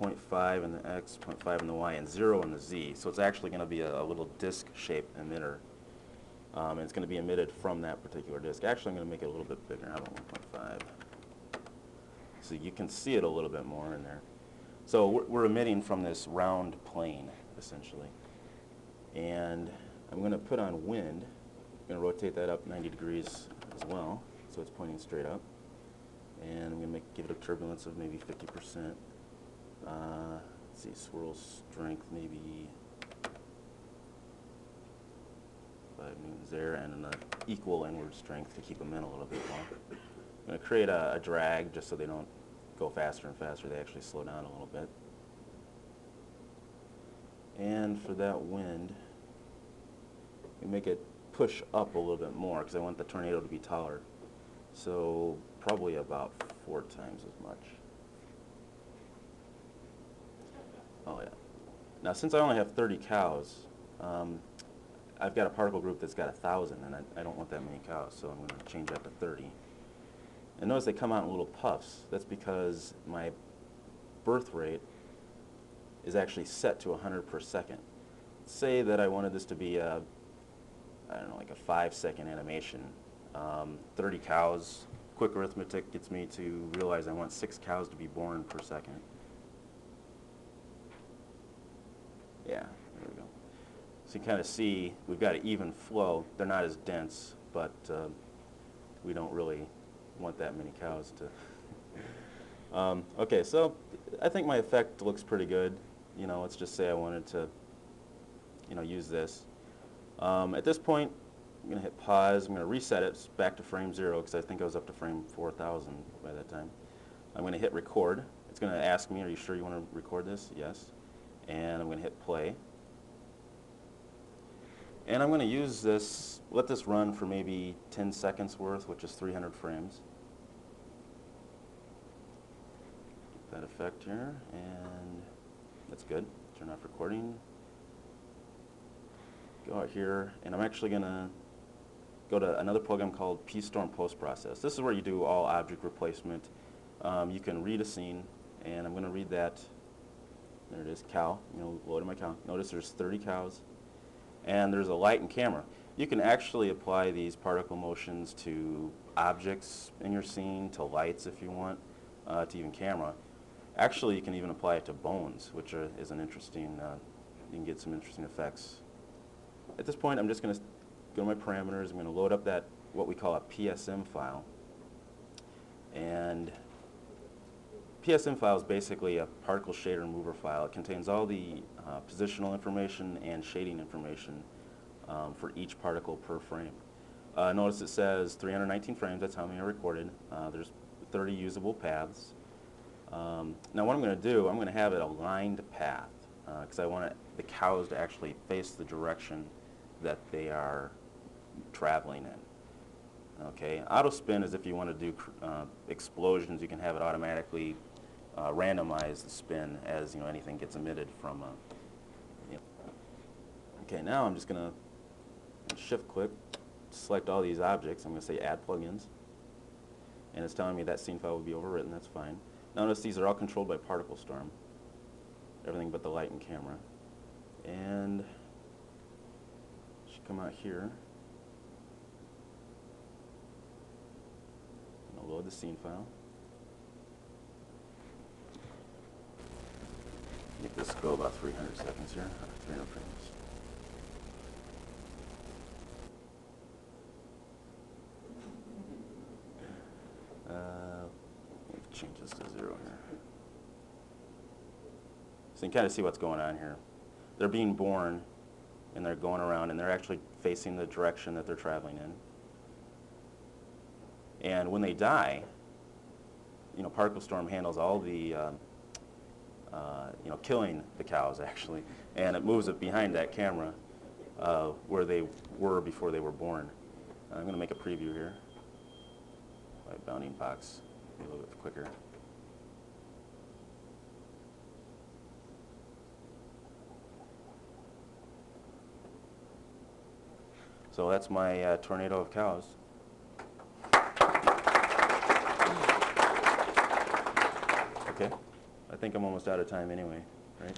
0.5 in the X, 0.5 in the Y, and 0 in the Z. So it's actually going to be a little disc-shaped emitter. And it's going to be emitted from that particular disc. Actually, I'm going to make it a little bit bigger. How about 1.5? So you can see it a little bit more in there. So we're emitting from this round plane, essentially. And I'm going to put on wind. I'm going to rotate that up 90 degrees as well, so it's pointing straight up. And I'm going to give it a turbulence of maybe 50%. Let's see, swirl strength maybe 5 newtons there, and an equal inward strength to keep them in a little bit more. I'm going to create a drag just so they don't go faster and faster. They actually slow down a little bit. And for that wind, we make it push up a little bit more because I want the tornado to be taller. So probably about 4 times as much. Oh yeah. Now since I only have 30 cows, I've got a particle group that's got 1,000, and I don't want that many cows, so I'm going to change that to 30. And notice they come out in little puffs. That's because my birth rate is actually set to 100 per second. Say that I wanted this to be a, I don't know, like a 5-second animation. 30 cows, quick arithmetic gets me to realize I want 6 cows to be born per second. Yeah, there we go. So you kind of see we've got an even flow. They're not as dense, but we don't really want that many cows to. Okay, so I think my effect looks pretty good. You know, let's just say I wanted to, you know, use this. At this point, I'm going to hit pause. I'm going to reset it back to frame 0 because I think I was up to frame 4,000 by that time. I'm going to hit record. It's going to ask me, are you sure you want to record this? Yes. And I'm going to hit play. And I'm going to use this, let this run for maybe 10 seconds worth, which is 300 frames. Get that effect here, and that's good. Turn off recording. Go out here, and I'm actually going to go to another program called PStorm Post Process. This is where you do all object replacement. You can read a scene, and I'm going to read that. There it is, cow. You know, loaded my cow. Notice there's 30 cows, and there's a light and camera. You can actually apply these particle motions to objects in your scene, to lights if you want, to even camera. Actually, you can even apply it to bones, which is an interesting, you can get some interesting effects. At this point, I'm just going to go to my parameters. I'm going to load up that, what we call a PSM file. And PSM file is basically a particle shader mover file. It contains all the positional information and shading information for each particle per frame. Notice it says 319 frames. That's how many I recorded. There's 30 usable paths. Now what I'm going to do, I'm going to have it a lined path because I want the cows to actually face the direction that they are traveling in. Okay, auto spin is if you want to do explosions, you can have it automatically randomize the spin as anything gets emitted from. Okay, now I'm just going to shift click, select all these objects. I'm going to say add plugins, and it's telling me that scene file will be overwritten. That's fine. Notice these are all controlled by Particle Storm, everything but the light and camera. And should come out here. I'll load the scene file. Make this go about 300 seconds here, 300 frames. Change this to 0 here. So you can kind of see what's going on here. They're being born, and they're going around, and they're actually facing the direction that they're traveling in. And when they die, Particle Storm handles all the, killing the cows actually, and it moves it behind that camera where they were before they were born. I'm going to make a preview here by bounding box. A little bit quicker. So that's my tornado of cows. Okay, I think I'm almost out of time anyway, right?